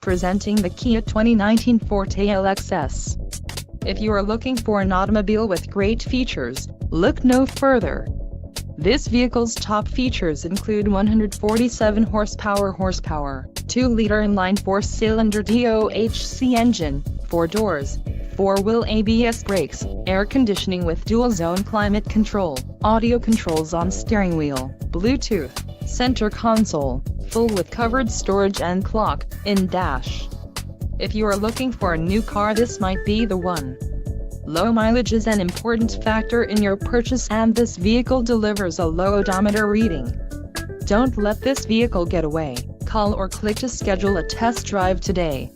Presenting the Kia 2019 Forte LXS. If you are looking for an automobile with great features, look no further. This vehicle's top features include 147 horsepower, 2-liter inline 4-cylinder DOHC engine, 4 doors, 4-wheel ABS brakes, air conditioning with dual-zone climate control, audio controls on steering wheel, Bluetooth, center console, full with covered storage and clock in dash. If you are looking for a new car, this might be the one. Low mileage is an important factor in your purchase, and this vehicle delivers a low odometer reading. Don't let this vehicle get away. Call or click to schedule a test drive today.